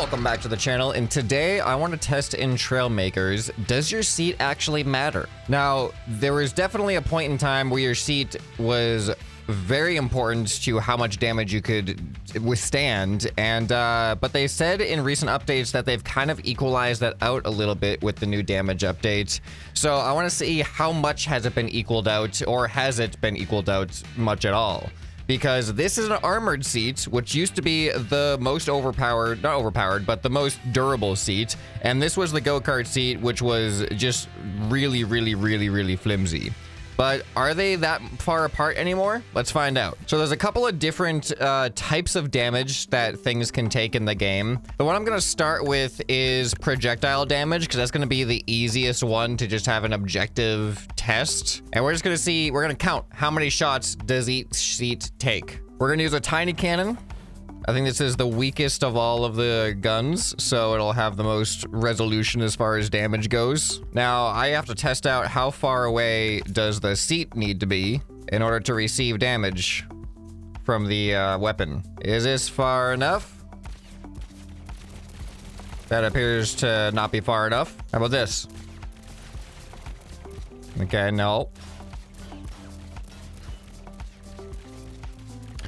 Welcome back to the channel, and today I want to test in Trailmakers, does your seat actually matter? Now, there was definitely a point in time where your seat was very important to how much damage you could withstand, and but they said in recent updates that they've kind of equalized that out a little bit with the new damage update. So I want to see how much has it been equaled out, or has it been equaled out much at all? Because this is an armored seat, which used to be the most overpowered, not overpowered, but the most durable seat. And this was the go-kart seat, which was just really flimsy. But are they that far apart anymore? Let's find out. So there's a couple of different types of damage that things can take in the game. The one I'm going to start with is projectile damage, because that's going to be the easiest one to just have an objective test. And we're just going to see, we're going to count how many shots does each seat take. We're going to use a tiny cannon. I think this is the weakest of all of the guns, so it'll have the most resolution as far as damage goes. Now, I have to test out how far away does the seat need to be in order to receive damage from the weapon. Is this far enough? That appears to not be far enough. How about this? Okay, no.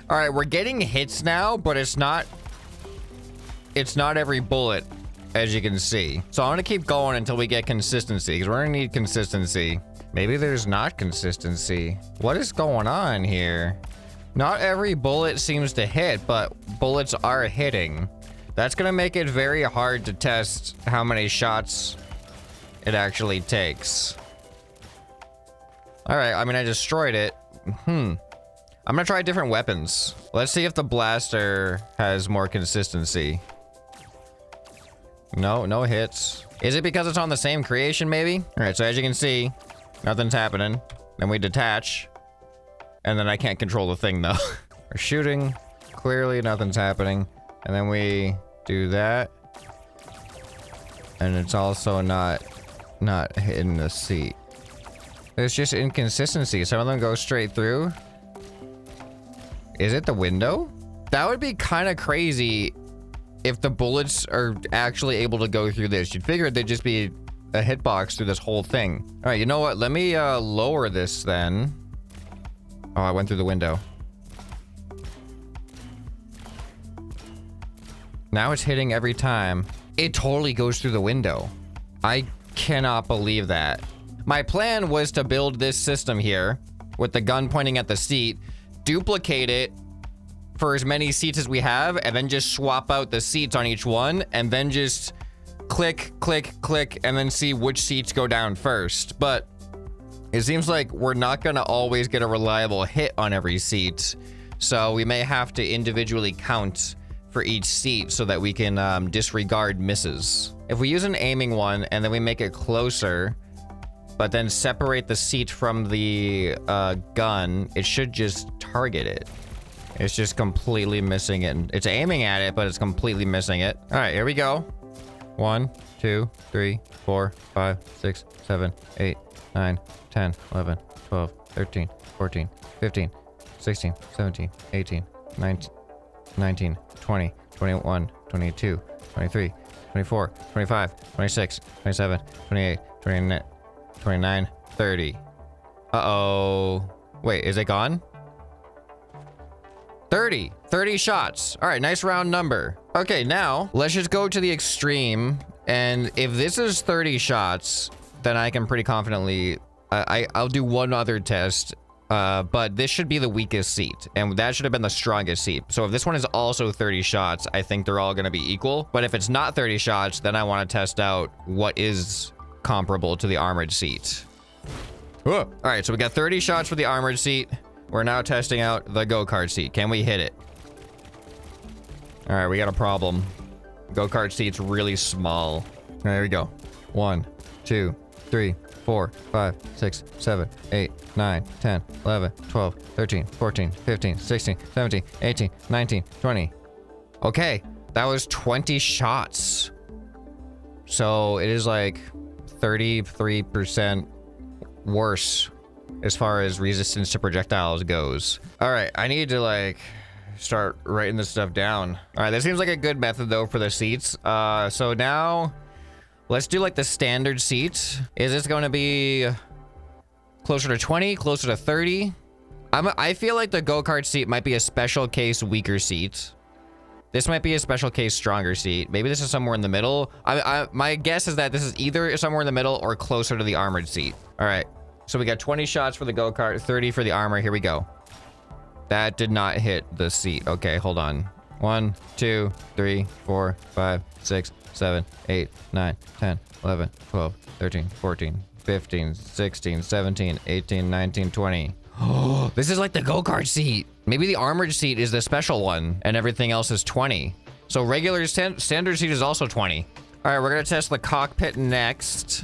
All right, we're getting hits now, but it's not every bullet, as you can see. So I'm gonna keep going until we get consistency, because we're gonna need consistency. Maybe there's not consistency. What is going on here? Not every bullet seems to hit, but bullets are hitting. That's gonna make it very hard to test how many shots it actually takes. All right, I mean, I destroyed it. I'm gonna try different weapons. Let's see if the blaster has more consistency. No hits. Is it because it's on the same creation, maybe? All right, so as you can see, nothing's happening. Then we detach, and then I can't control the thing though. We're shooting, clearly nothing's happening. And then we do that. And it's also not hitting the seat. There's just inconsistency. Some of them go straight through. Is it the window? That would be kind of crazy if the bullets are actually able to go through this. You'd figure they'd just be a hitbox through this whole thing. All right, you know what? Let me lower this then. Oh, I went through the window. Now it's hitting every time. It totally goes through the window. I cannot believe that. My plan was to build this system here with the gun pointing at the seat, duplicate it for as many seats as we have, and then just swap out the seats on each one, and then just click, and then see which seats go down first. But it seems like we're not gonna always get a reliable hit on every seat, so we may have to individually count for each seat so that we can disregard misses. If we use an aiming one and then we make it closer, but then separate the seat from the gun, it should just target it. It's just completely missing it. It's aiming at it, but it's completely missing it. All right, here we go. 1, 2, 3, 4, 5, 6, 7, 8, 9, 10, 11, 12, 13, 14, 15, 16, 17, 18, 19, 20, 21, 22, 23, 24, 25, 26, 27, 28, 29, 30. Uh-oh. Wait, is it gone? 30 shots. All right, nice round number. Okay, now let's just go to the extreme. And if this is 30 shots, then I can pretty confidently, I'll do one other test. But this should be the weakest seat, and that should have been the strongest seat. So if this one is also 30 shots, I think they're all gonna be equal. But if it's not 30 shots, then I wanna test out what is comparable to the armored seat. Whoa. All right, so we got 30 shots for the armored seat. We're now testing out the go-kart seat. Can we hit it? All right, we got a problem. Go-kart seat's really small. All right, there we go. 1, 2, 3, 4, 5, 6, 7, 8, 9, 10, 11, 12, 13, 14, 15, 16, 17, 18, 19, 20. Okay, that was 20 shots. So it is like 33% worse as far as resistance to projectiles goes. All right, I need to like start writing this stuff down. All right, that seems like a good method though for the seats. So now let's do like the standard seat. Is this going to be closer to 20, closer to 30? I feel like the go-kart seat might be a special case weaker seat. This might be a special case stronger seat. Maybe this is somewhere in the middle. My guess is that this is either somewhere in the middle or closer to the armored seat. All right, so we got 20 shots for the go-kart, 30 for the armor. Here we go. That did not hit the seat. Okay, hold on. 1, 2, 3, 4, 5, 6, 7, 8, 9, 10, 11, 12, 13, 14, 15, 16, 17, 18, 19, 20. Oh, this is like the go-kart seat. Maybe the armored seat is the special one and everything else is 20. So regular standard seat is also 20. All right, we're gonna test the cockpit next.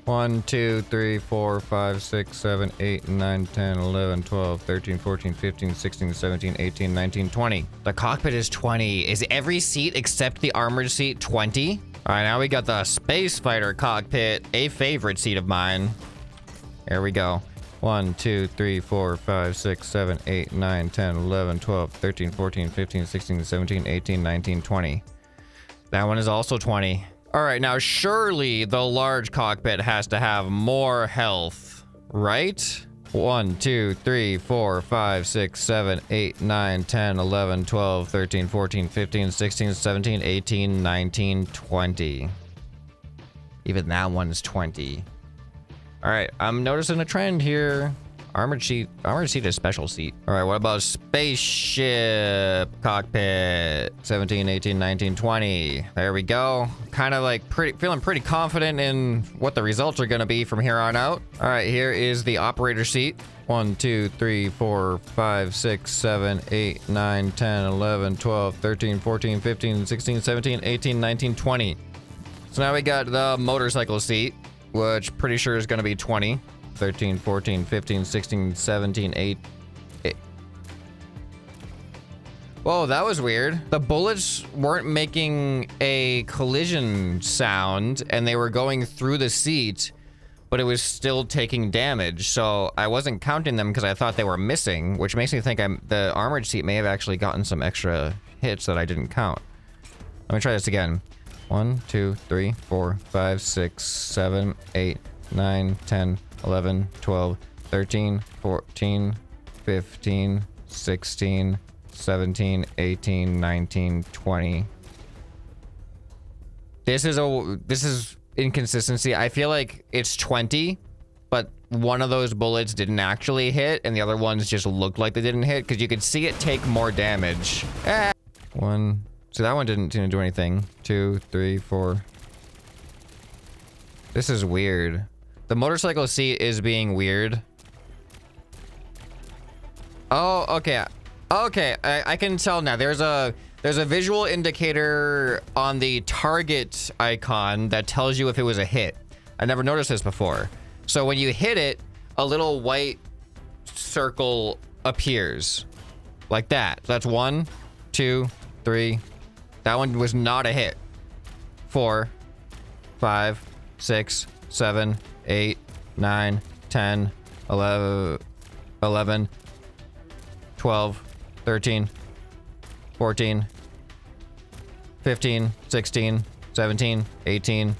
1, 2, 3, 4, 5, 6, 7, 8, 9, 10, 11, 12, 13, 14, 15, 16, 17, 18, 19, 20. The cockpit is 20. Is every seat except the armored seat 20? All right, now we got the space fighter cockpit, a favorite seat of mine. Here we go. 1, 2, 3, 4, 5, 6, 7, 8, 9, 10, 11, 12, 13, 14, 15, 16, 17, 18, 19, 20. That one is also 20. All right, now surely the large cockpit has to have more health, right? 1, 2, 3, 4, 5, 6, 7, 8, 9, 10, 11, 12, 13, 14, 15, 16, 17, 18, 19, 20. Even that one is 20. All right, I'm noticing a trend here. Armored seat is special seat. All right, what about spaceship cockpit? 17, 18, 19, 20. There we go. Kind of like feeling pretty confident in what the results are gonna be from here on out. All right, here is the operator seat. 1, 2, 3, 4, 5, 6, 7, 8, 9, 10, 11, 12, 13, 14, 15, 16, 17, 18, 19, 20. So now we got the motorcycle seat, which pretty sure is going to be 20. 13, 14, 15, 16, 17, 8. Whoa, that was weird. The bullets weren't making a collision sound and they were going through the seat, but it was still taking damage. So I wasn't counting them because I thought they were missing, which makes me think the armored seat may have actually gotten some extra hits that I didn't count. Let me try this again. 1, 2, 3, 4, 5, 6, 7, 8, 9, 10, 11, 12, 13, 14, 15, 16, 17, 18, 19, 20. This is inconsistency. I feel like it's 20, but one of those bullets didn't actually hit and the other ones just looked like they didn't hit because you could see it take more damage. One. So that one didn't do anything. 2, 3, 4. This is weird. The motorcycle seat is being weird. Oh, okay. Okay, I can tell now. There's a visual indicator on the target icon that tells you if it was a hit. I never noticed this before. So when you hit it, a little white circle appears. Like that. So that's 1, 2, 3. That one was not a hit. 4, 5, 6, 7, 8, 9, 10, 11, 12, 13, 14, 15, 16, 17, 18,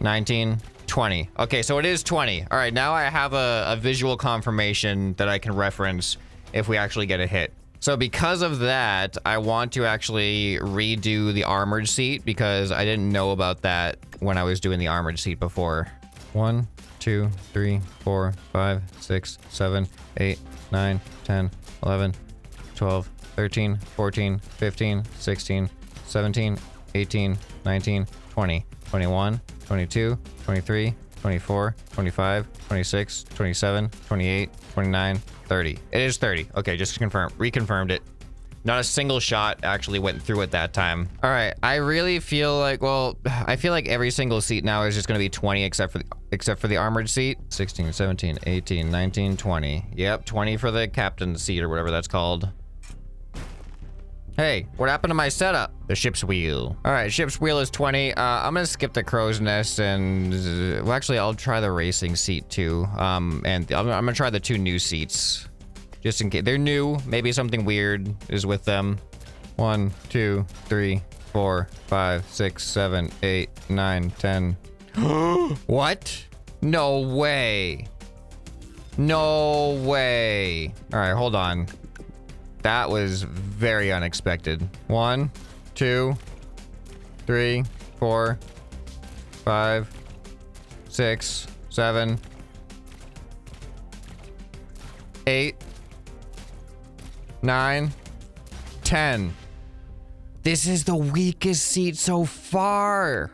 19, 20. Okay, so it is 20. All right, now I have a visual confirmation that I can reference if we actually get a hit. So because of that, I want to actually redo the armored seat because I didn't know about that when I was doing the armored seat before. 1, 2, 3, 4, 5, 6, 7, 8, 9, 10, 11, 12, 13, 14, 15, 16, 17, 18, 19, 20, 21, 22, 23, 24, 25, 26, 27, 28, 29, 30. It is 30. Okay, just to confirm. Reconfirmed it. Not a single shot actually went through it that time. All right, I really feel like, well, I feel like every single seat now is just going to be 20 except for the armored seat. 16, 17, 18, 19, 20. Yep, 20 for the captain's seat or whatever that's called. Hey, what happened to my setup? The ship's wheel. All right, ship's wheel is 20. I'm gonna skip the crow's nest and, well, actually, I'll try the racing seat too. And I'm gonna try the 2 new seats just in case. They're new. Maybe something weird is with them. 1, 2, 3, 4, 5, 6, 7, 8, 9, 10. What? No way. No way. All right, hold on. That was very unexpected. 1, 2, 3, 4, 5, 6, 7, 8, 9, 10. This is the weakest seat so far.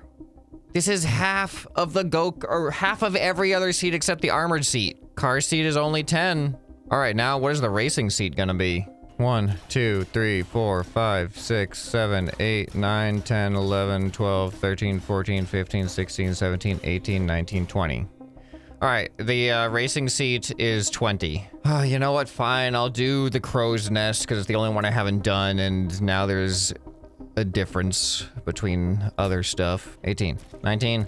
This is half of the or half of every other seat except the armored seat. Car seat is only 10. All right, now what is the racing seat gonna be? 1, 2, 3, 4, 5, 6, 7, 8, 9, 10, 11, 12, 13, 14, 15, 16, 17, 18, 19, 20. All right, the racing seat is 20. Oh, you know what? Fine, I'll do the crow's nest because it's the only one I haven't done, and now there's a difference between other stuff. 18, 19,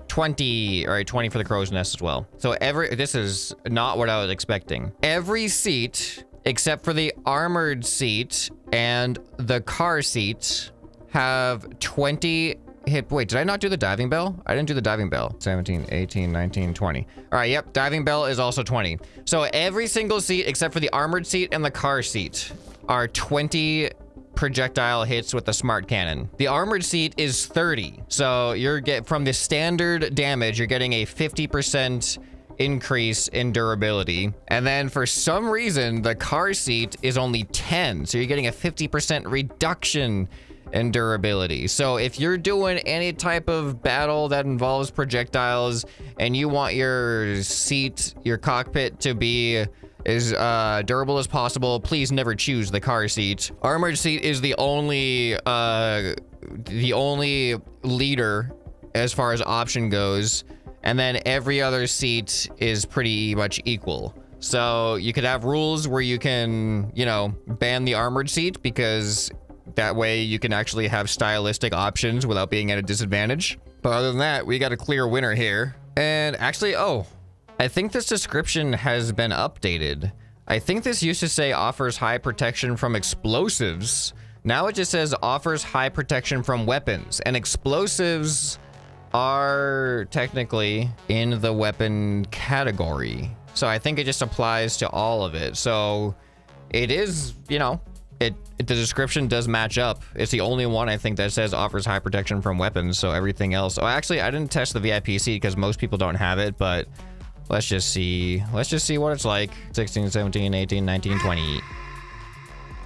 20. All right, 20 for the crow's nest as well. So this is not what I was expecting. Every seat, except for the armored seat and the car seat, have 20 hit. Wait, did I not do the diving bell? I didn't do the diving bell. 17, 18, 19, 20. All right, yep, diving bell is also 20. So every single seat except for the armored seat and the car seat are 20 projectile hits with the smart cannon. The armored seat is 30. So from the standard damage, you're getting a 50% increase in durability. And then for some reason, the car seat is only 10. So you're getting a 50% reduction in durability. So if you're doing any type of battle that involves projectiles and you want your seat, your cockpit to be as durable as possible, please never choose the car seat. Armored seat is the only leader as far as option goes, and then every other seat is pretty much equal. So you could have rules where you can, you know, ban the armored seat because that way you can actually have stylistic options without being at a disadvantage. But other than that, we got a clear winner here. And actually, I think this description has been updated. I think this used to say offers high protection from explosives. Now it just says offers high protection from weapons. And explosives are technically in the weapon category. So I think it just applies to all of it. So it is, you know, the description does match up. It's the only one I think that says offers high protection from weapons. So everything else. Oh, actually, I didn't test the VIP seat because most people don't have it, but let's just see. Let's just see what it's like. 16, 17, 18, 19, 20.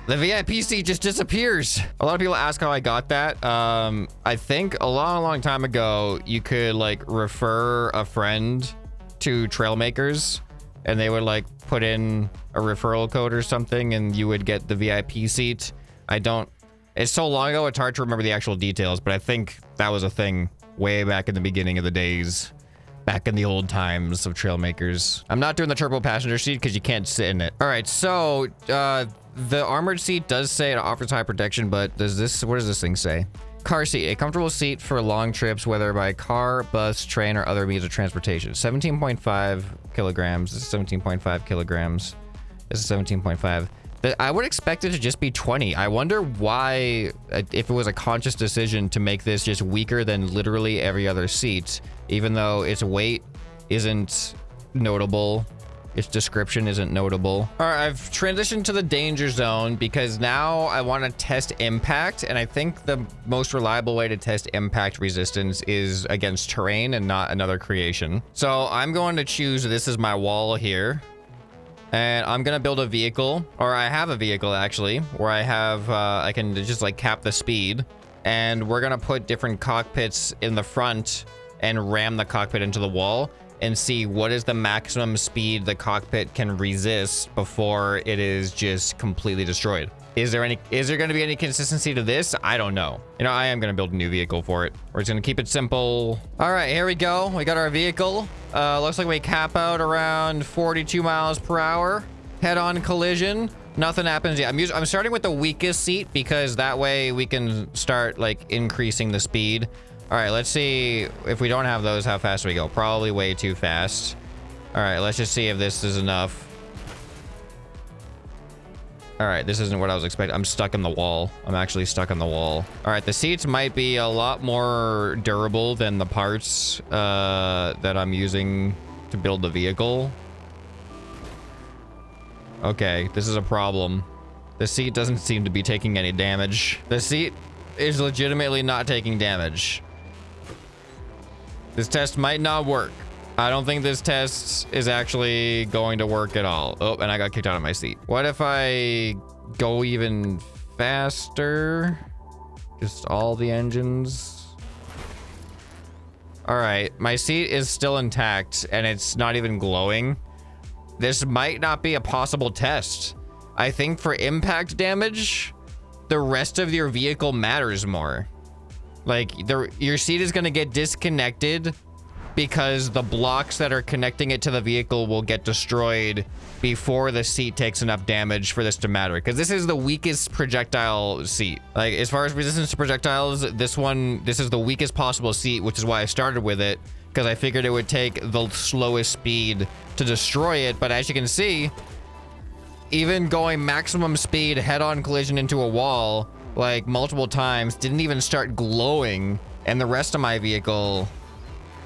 The VIP seat just disappears. A lot of people ask how I got that. I think a long time ago, you could like refer a friend to Trailmakers and they would like put in a referral code or something and you would get the VIP seat. It's so long ago, it's hard to remember the actual details, but I think that was a thing way back in the beginning of the days. Back in the old times of Trailmakers. I'm not doing the turbo passenger seat because you can't sit in it. All right, so the armored seat does say it offers high protection, but what does this thing say? Car seat, a comfortable seat for long trips, whether by car, bus, train, or other means of transportation. 17.5 kilograms. This is 17.5 kilograms. This is 17.5. I would expect it to just be 20. I wonder why, if it was a conscious decision to make this just weaker than literally every other seat, even though its weight isn't notable, its description isn't notable. All right, I've transitioned to the danger zone because now I want to test impact, and I think the most reliable way to test impact resistance is against terrain and not another creation. So I'm going to choose this as my wall here. And I'm gonna build a vehicle, or I have a vehicle actually, where I have, I can just like cap the speed. And we're gonna put different cockpits in the front and ram the cockpit into the wall and see what is the maximum speed the cockpit can resist before it is just completely destroyed. Is there gonna be any consistency to this? I don't know. You know, I am gonna build a new vehicle for it. We're just gonna keep it simple. All right, here we go. We got our vehicle. Looks like we cap out around 42 miles per hour. Head-on collision. Nothing happens yet. I'm starting with the weakest seat because that way we can start like increasing the speed. All right, let's see if we don't have those, how fast we go. Probably way too fast. All right, let's just see if this is enough. All right, this isn't what I was expecting. I'm stuck in the wall. I'm actually stuck in the wall. All right, the seats might be a lot more durable than the parts that I'm using to build the vehicle. Okay, this is a problem. The seat doesn't seem to be taking any damage. The seat is legitimately not taking damage. This test might not work. I don't think this test is actually going to work at all. Oh, and I got kicked out of my seat. What if I go even faster? Just all the engines. All right, my seat is still intact and it's not even glowing. This might not be a possible test. I think for impact damage, the rest of your vehicle matters more. Like your seat is gonna get disconnected because the blocks that are connecting it to the vehicle will get destroyed before the seat takes enough damage for this to matter. Because this is the weakest projectile seat. Like, as far as resistance to projectiles, this is the weakest possible seat, which is why I started with it, because I figured it would take the slowest speed to destroy it. But as you can see, even going maximum speed head-on collision into a wall, like multiple times, didn't even start glowing, and the rest of my vehicle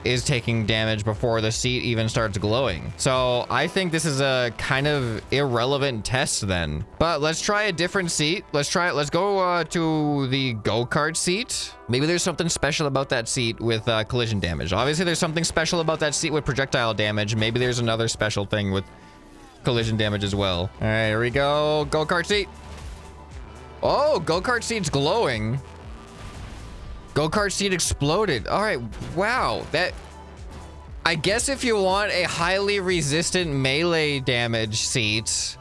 is taking damage before the seat even starts glowing. So I think this is a kind of irrelevant test then. But let's try a different seat. Let's go to the go-kart seat. Maybe there's something special about that seat with collision damage. Obviously there's something special about that seat with projectile damage. Maybe there's another special thing with collision damage as well. All right, here we go. Go-kart seat. Oh, go-kart seat's glowing. Go-kart seat exploded. All right, wow. I guess if you want a highly resistant melee damage seat,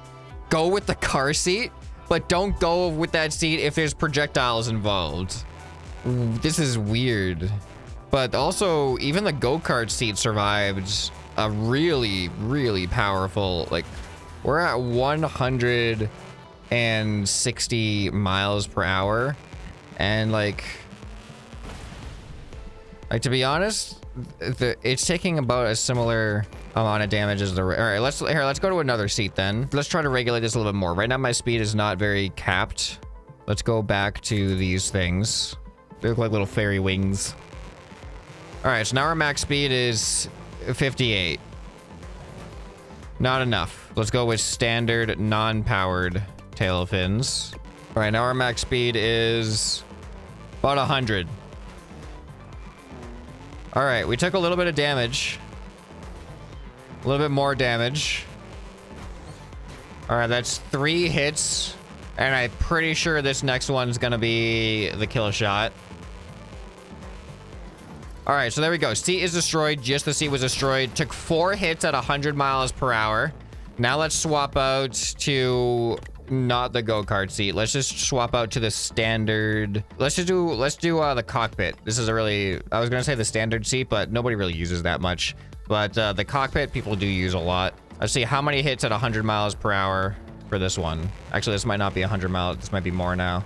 go with the car seat, but don't go with that seat if there's projectiles involved. This is weird. But also, even the go-kart seat survived a really, really powerful, like, we're at 160 miles per hour, and like to be honest, it's taking about a similar amount of damage as the... All right, let's go to another seat then. Let's try to regulate this a little bit more. Right now, my speed is not very capped. Let's go back to these things. They look like little fairy wings. All right, so now our max speed is 58. Not enough. Let's go with standard non-powered tail fins. All right, now our max speed is about 100. All right, we took a little bit of damage. A little bit more damage. All right, that's 3 hits. And I'm pretty sure this next one's gonna be the kill shot. All right, so there we go. Seat is destroyed. Just the seat was destroyed. Took 4 hits at 100 miles per hour. Now let's swap out to not the go-kart seat. Let's just swap out to the standard. Let's do the cockpit. This is a really, I was gonna say the standard seat, but nobody really uses that much. But the cockpit people do use a lot. Let's see how many hits at 100 miles per hour for this one. Actually, this might not be 100 miles. This might be more now.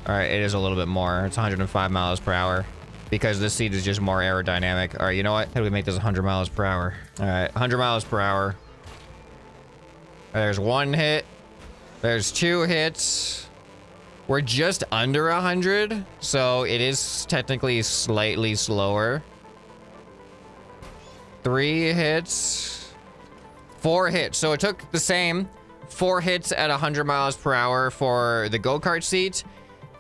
All right, it is a little bit more. It's 105 miles per hour because this seat is just more aerodynamic. All right, you know what? How do we make this 100 miles per hour? All right, 100 miles per hour. There's 1 hit. There's 2 hits. We're just under 100, so it is technically slightly slower. 3 hits. 4 hits. So it took the same 4 hits at 100 miles per hour for the go-kart seat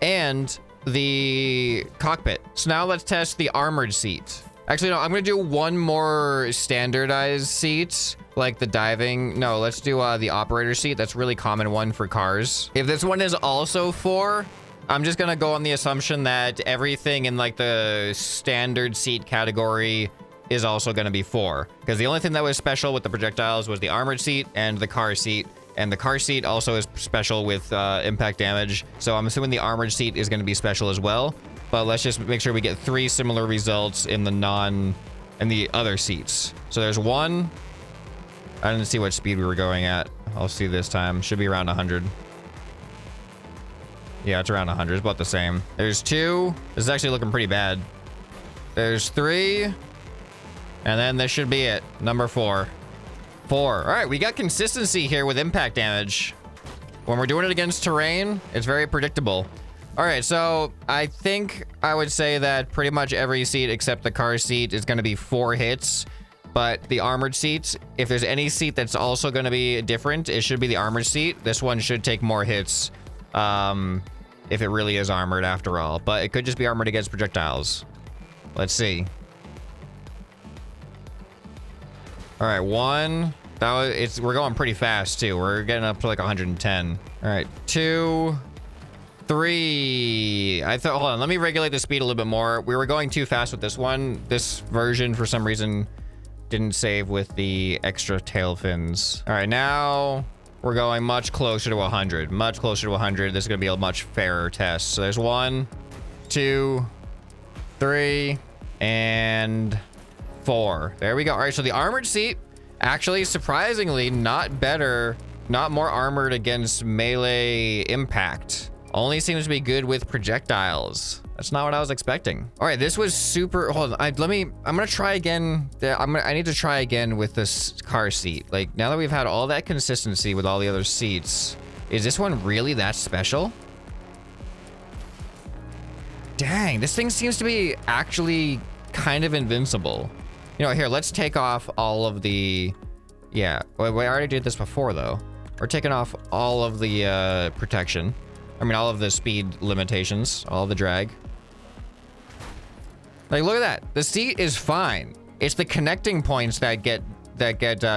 and the cockpit. So now let's test the armored seat. Actually, no, I'm gonna do one more standardized seat, like the diving. No, let's do the operator seat. That's a really common one for cars. If this one is also 4, I'm just gonna go on the assumption that everything in like the standard seat category is also gonna be 4. Because the only thing that was special with the projectiles was the armored seat and the car seat. And the car seat also is special with impact damage. So I'm assuming the armored seat is gonna be special as well. But let's just make sure we get 3 similar results in the other seats. So there's 1. I didn't see what speed we were going at. I'll see this time. Should be around 100. Yeah, it's around 100. It's about the same. There's 2. This is actually looking pretty bad. There's 3. And then this should be it. Number 4. 4. All right, we got consistency here with impact damage. When we're doing it against terrain, it's very predictable. All right, so I think I would say that pretty much every seat except the car seat is going to be 4 hits. But the armored seats, if there's any seat that's also going to be different, it should be the armored seat. This one should take more hits if it really is armored after all. But it could just be armored against projectiles. Let's see. All right, 1. We're going pretty fast too. We're getting up to like 110. All right, 2, 3. Hold on, let me regulate the speed a little bit more. We were going too fast with this one. This version, for some reason, didn't save with the extra tail fins. All right, now we're going much closer to 100. Much closer to 100. This is gonna be a much fairer test. So there's 1, 2, 3, and 4. There we go. All right, so the armored seat, actually, surprisingly, not more armored against melee impact. Only seems to be good with projectiles. That's not what I was expecting. All right, this was super. Hold on, I'm gonna try again. I need to try again with this car seat. Like, now that we've had all that consistency with all the other seats, is this one really that special? Dang, this thing seems to be actually kind of invincible. You know, here, let's take off all of the, yeah, we already did this before though. We're taking off all of the protection. I mean, all of the speed limitations, all of the drag. Like, look at that. The seat is fine. It's the connecting points that get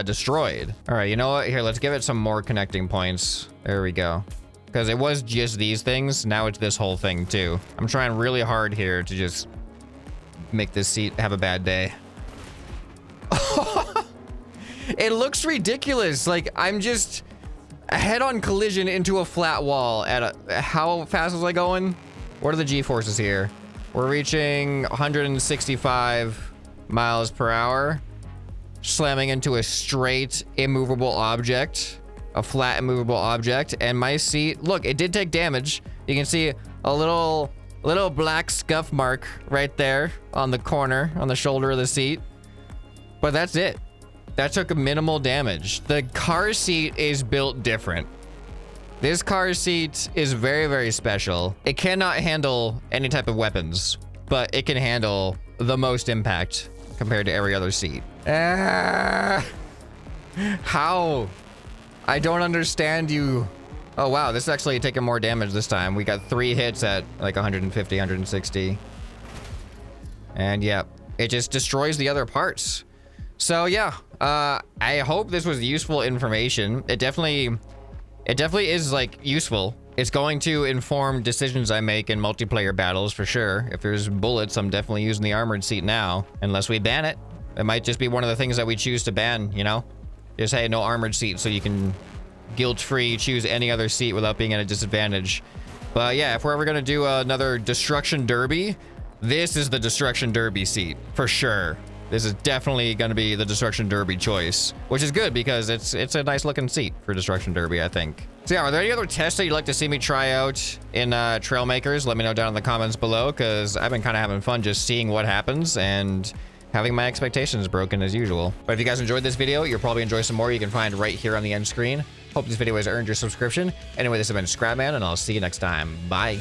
destroyed. All right, you know what? Here, let's give it some more connecting points. There we go. Because it was just these things. Now it's this whole thing too. I'm trying really hard here to just make this seat have a bad day. It looks ridiculous. Like, I'm just a head-on collision into a flat wall at how fast was I going? What are the G-forces here? We're reaching 165 miles per hour, slamming into a straight immovable object, a flat immovable object, and my seat, look, it did take damage. You can see a little black scuff mark right there on the corner, on the shoulder of the seat. But that's it. That took a minimal damage. The car seat is built different. This car seat is very, very special. It cannot handle any type of weapons, but it can handle the most impact compared to every other seat. How? I don't understand you. Oh, wow. This is actually taking more damage this time. We got 3 hits at like 150, 160. And yeah, it just destroys the other parts. So yeah, I hope this was useful information. It definitely is like useful. It's going to inform decisions I make in multiplayer battles for sure. If there's bullets, I'm definitely using the armored seat now, unless we ban it. It might just be one of the things that we choose to ban, you know? Just, hey, no armored seat, so you can guilt-free choose any other seat without being at a disadvantage. But yeah, if we're ever gonna do another Destruction Derby, this is the Destruction Derby seat, for sure. This is definitely going to be the Destruction Derby choice, which is good because it's a nice looking seat for Destruction Derby, I think. So yeah, are there any other tests that you'd like to see me try out in Trailmakers? Let me know down in the comments below, because I've been kind of having fun just seeing what happens and having my expectations broken as usual. But if you guys enjoyed this video, you'll probably enjoy some more you can find right here on the end screen. Hope this video has earned your subscription. Anyway, this has been ScrapMan, and I'll see you next time. Bye.